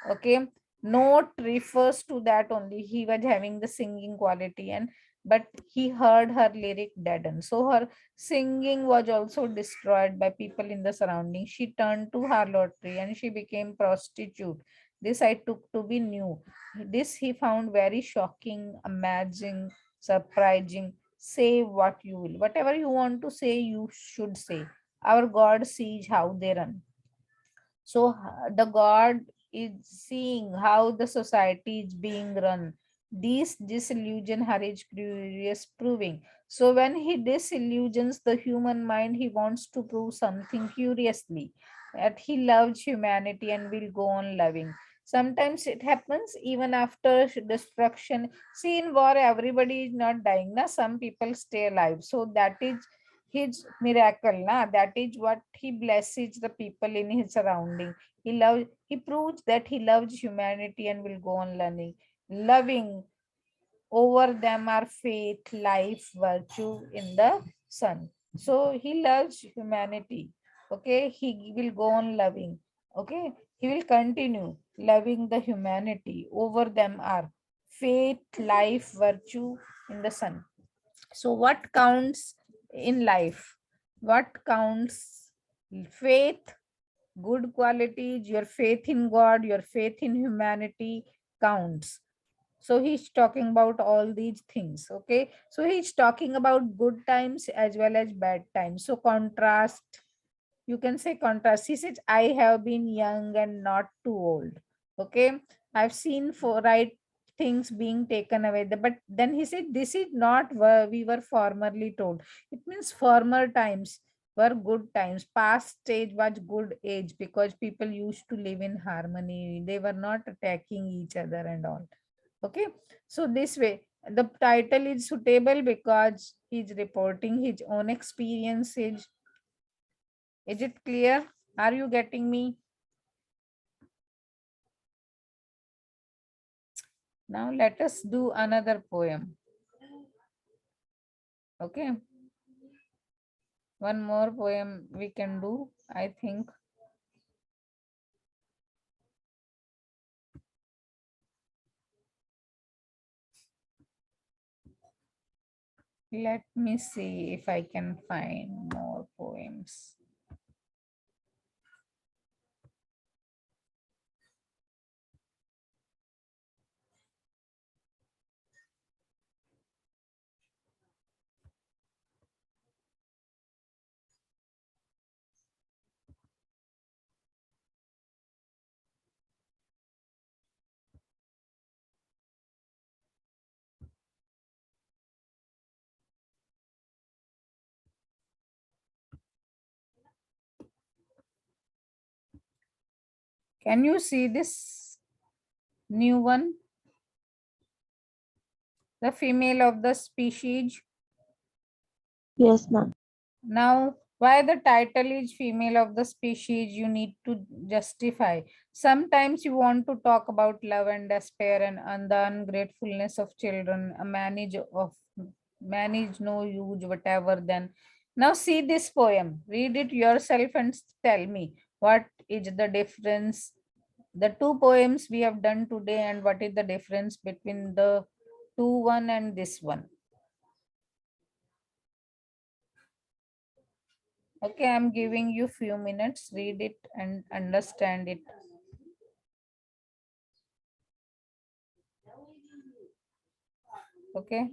Okay, note refers to that only. He was having the singing quality, and but he heard her lyric deaden. So her singing was also destroyed by people in the surrounding. She turned to harlotry and she became prostitute. This I took to be new. This he found very shocking, amazing, surprising. Say what you will. Whatever you want to say, you should say. Our God sees how they run. So the God is seeing how the society is being run. This disillusion her is curious proving. So when he disillusions the human mind, he wants to prove something curiously, that he loves humanity and will go on loving. Sometimes it happens even after destruction. See, in war, everybody is not dying. Na? Some people stay alive. So that is his miracle. Na? That is what he blesses the people in his surrounding. He proves that he loves humanity and will go on learning. Loving over them are faith, life, virtue in the Son. So he loves humanity. Okay, he will go on loving. Okay, he will continue loving the humanity. Over them are faith, life, virtue in the sun. So what counts in life? What counts? Faith, good qualities, your faith in God, your faith in humanity counts. So he's talking about all these things. Okay, so he's talking about good times as well as bad times. So contrast, you can say contrast. He says, I have been young and not too old. Okay, I've seen for right things being taken away. But then he said, this is not where we were formerly told. It means former times were good times. Past stage was good age because people used to live in harmony. They were not attacking each other and all. Okay, so this way the title is suitable because he's reporting his own experiences. Is it clear? Are you getting me? Now let us do another poem. Okay. One more poem we can do, I think. Let me see if I can find more poems. Can you see this new one? The female of the species. Yes, ma'am. Now, why the title is female of the species, you need to justify. Sometimes you want to talk about love and despair and the ungratefulness of children, a manage no use, whatever. Then, now see this poem, read it yourself and tell me what is the difference. The two poems we have done today, and what is the difference between the two one and this one. Okay, I'm giving you few minutes. Read it and understand it. Okay.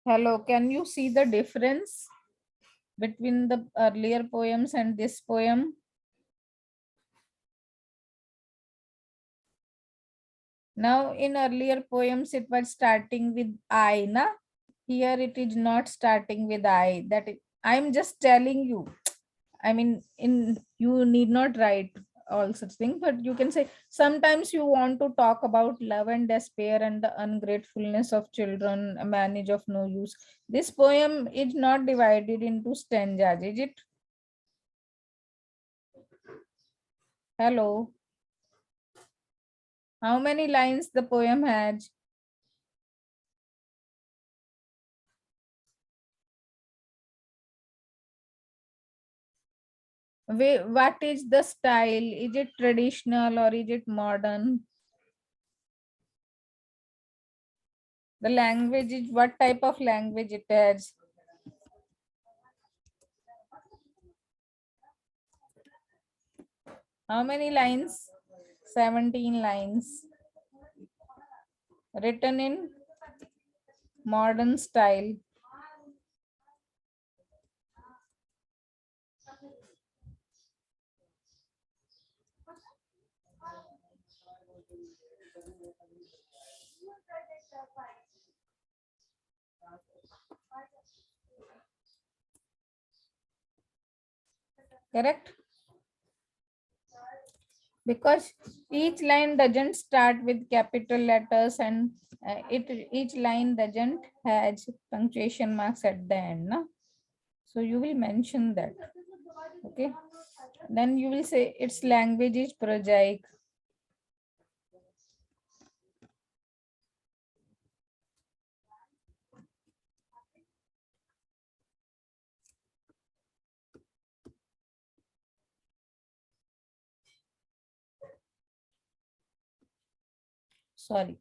Hello, can you see the difference between the earlier poems and this poem? Now, in earlier poems, it was starting with I, na? Here it is not starting with I. I'm just telling you. I mean, you need not write all such things, but you can say sometimes you want to talk about love and despair and the ungratefulness of children, a manage of no use. This poem is not divided into stanzas, is it? Hello. How many lines the poem has? What is the style? Is it traditional or is it modern? The language is what type of language it has? How many lines? 17 lines. Written in modern style. Correct? Because each line doesn't start with capital letters and each line doesn't has punctuation marks at the end. No? So you will mention that. Okay. Then you will say its language is prosaic. Sorry.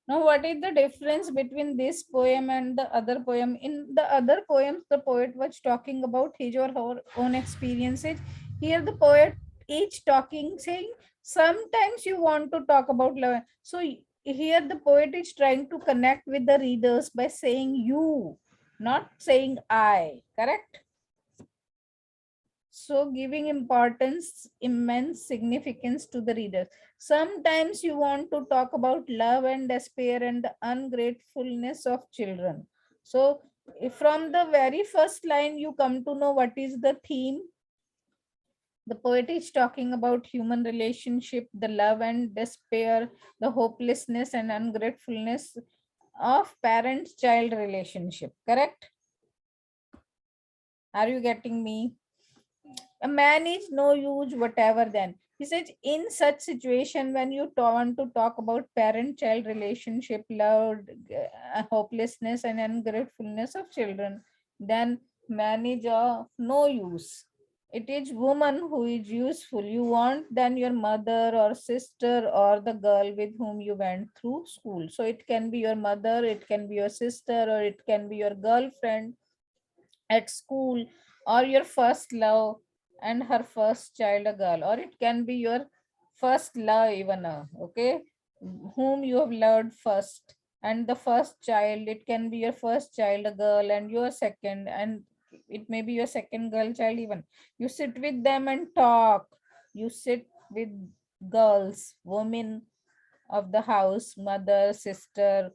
Now, what is the difference between this poem and the other poem? In the other poems, the poet was talking about his or her own experiences. Here, the poet each talking, saying, sometimes you want to talk about love. So, here the poet is trying to connect with the readers by saying you, not saying I, correct? So giving importance, immense significance to the reader. Sometimes you want to talk about love and despair and the ungratefulness of children. So from the very first line, you come to know what is the theme. The poet is talking about human relationship, the love and despair, the hopelessness and ungratefulness of parent-child relationship. Correct? Are you getting me? A man is no use whatever. Then he says, in such situation, when you want to talk about parent child relationship, love, hopelessness and ungratefulness of children, then man is of no use. It is woman who is useful. You want then your mother or sister or the girl with whom you went through school. So it can be your mother, it can be your sister, or it can be your girlfriend at school, or your first love and her first child a girl, or it can be your first love even okay, whom you have loved first, and the first child, it can be your first child a girl and your second, and it may be your second girl child even. You sit with them and talk. You sit with girls, women of the house, mother, sister,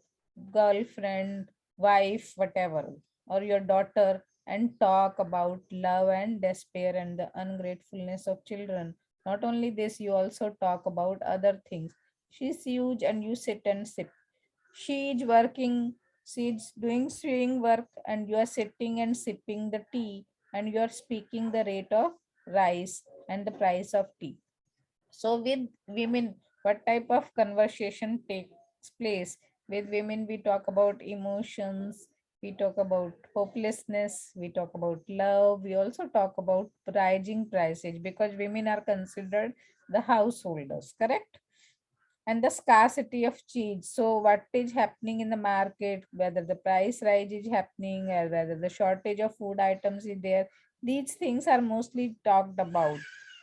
girlfriend, wife, whatever, or your daughter, and talk about love and despair and the ungratefulness of children. Not only this, you also talk about other things. She's huge and you sit and sip. She's working, she's doing sewing work, and you are sitting and sipping the tea, and you are speaking the rate of rice and the price of tea. So with women, what type of conversation takes place? With women, we talk about emotions, we talk about hopelessness, we talk about love, we also talk about rising prices because women are considered the householders, correct? And the scarcity of cheese. So what is happening in the market, whether the price rise is happening or whether the shortage of food items is there, these things are mostly talked about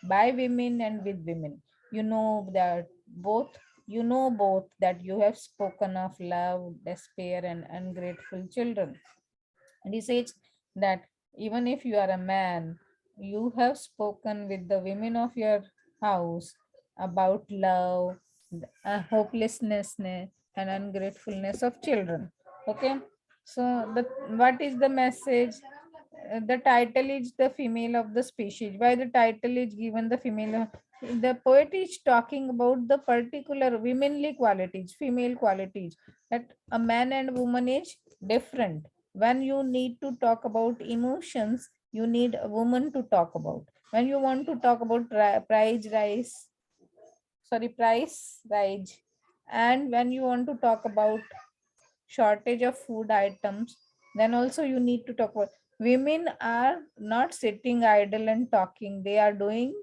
by women and with women. You know that both, you know both that you have spoken of love, despair, and ungrateful children. And he says that even if you are a man, you have spoken with the women of your house about love, hopelessness, and ungratefulness of children. Okay. So the what is the message? The title is the female of the species. Why the title is given the female? The poet is talking about the particular womanly qualities, female qualities, that a man and woman is different. When you need to talk about emotions, you need a woman to talk about. When you want to talk about price rise, and when you want to talk about shortage of food items, then also you need to talk about. Women are not sitting idle and talking, they are doing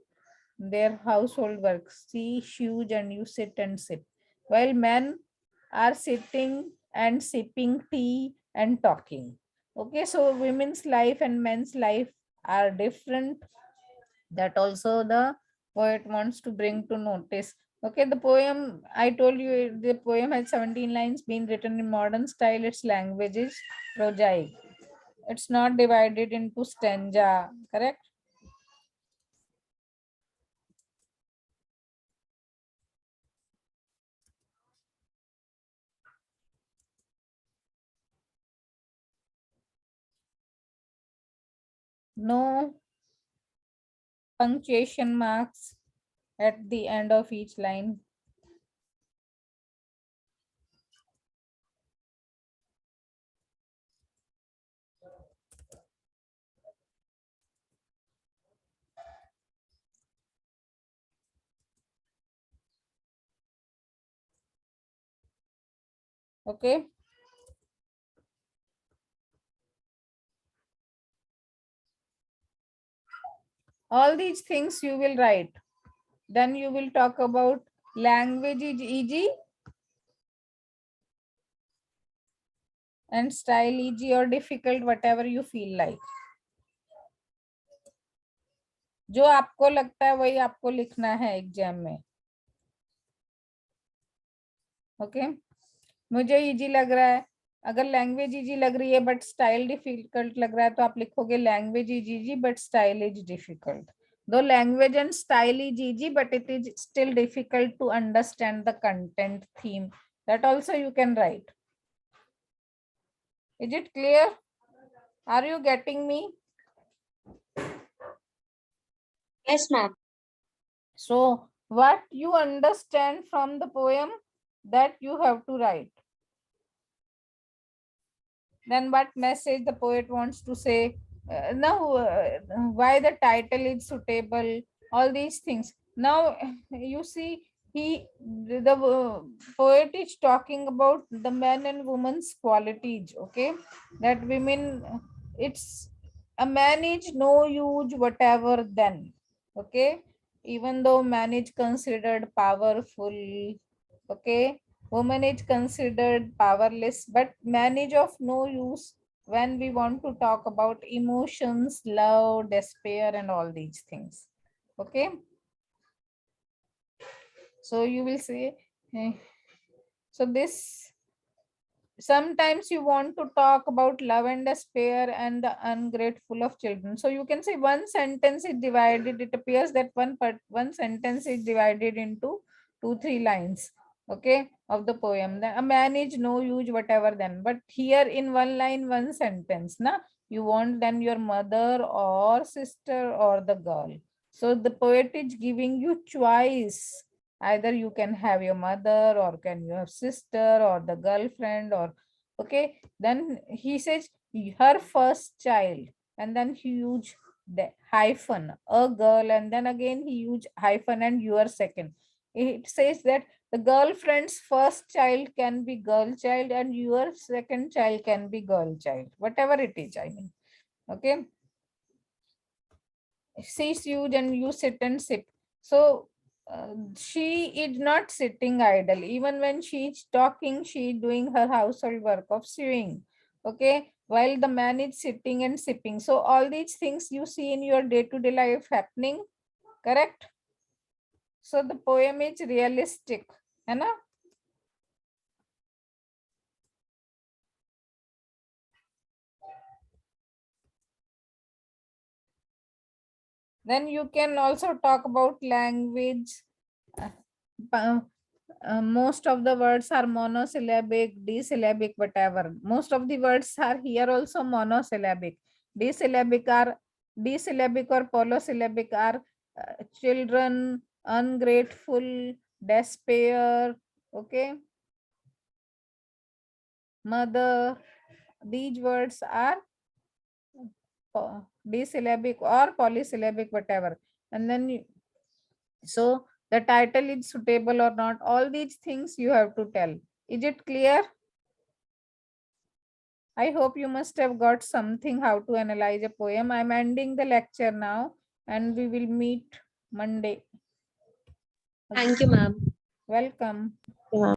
their household work. See huge and you sit and sip, while men are sitting and sipping tea and talking. Okay, so women's life and men's life are different. That also the poet wants to bring to notice. Okay, the poem, I told you the poem has 17 lines, been written in modern style. Its language is prosaic, it's not divided into stanza, correct? No punctuation marks at the end of each line. Okay, all these things you will write. Then you will talk about language is easy and style easy or difficult, whatever you feel like. जो आपको लगता है वही आपको लिखना है exam में. Okay, मुझे इजी लग रहा है. अगर लैंग्वेज इजी लग रही है बट स्टाइल डिफिकल्ट लग रहा है तो आप लिखोगे language is easy but style is difficult. Though language and style is easy but it is still difficult to understand the content theme. That also you can write. Is it clear? Are you getting me? Yes, ma'am. So what you understand from the poem, that you have to write. Then what message the poet wants to say. Now why the title is suitable, all these things. Now you see, the poet is talking about the man and woman's qualities. Okay, that women, it's a man is no use whatever then. Okay, even though man is considered powerful, okay, woman is considered powerless, but man is of no use when we want to talk about emotions, love, despair, and all these things. Okay, so you will say, so this, sometimes you want to talk about love and despair and the ungrateful of children. So you can say one sentence is divided, it appears that one sentence is divided into 2 3 lines, okay, of the poem. Then a man is no use whatever, then but here in one line one sentence na, you want then your mother or sister or the girl. So the poet is giving you choice. Either you can have your mother, or can you have sister, or the girlfriend, or okay. Then he says her first child, and then he use the hyphen, a girl, and then again he use hyphen and your second. It says that the girlfriend's first child can be girl child and your second child can be girl child, whatever it is, I mean. Okay, sees you, then you sit and sip. So she is not sitting idle. Even when she is talking, she is doing her household work of sewing. Okay, while the man is sitting and sipping. So all these things you see in your day-to-day life happening, correct? So the poem is realistic, है ना? Then you can also talk about language. Most of the words are monosyllabic, disyllabic, whatever. Most of the words are here also monosyllabic. Disyllabic or polysyllabic are children, ungrateful, despair, okay, mother. These words are disyllabic or polysyllabic, whatever. And then so the title is suitable or not, all these things you have to tell. Is it clear? I hope you must have got something how to analyze a poem. I'm ending the lecture now and we will meet Monday. Thank you, ma'am. Welcome. Okay, ma'am.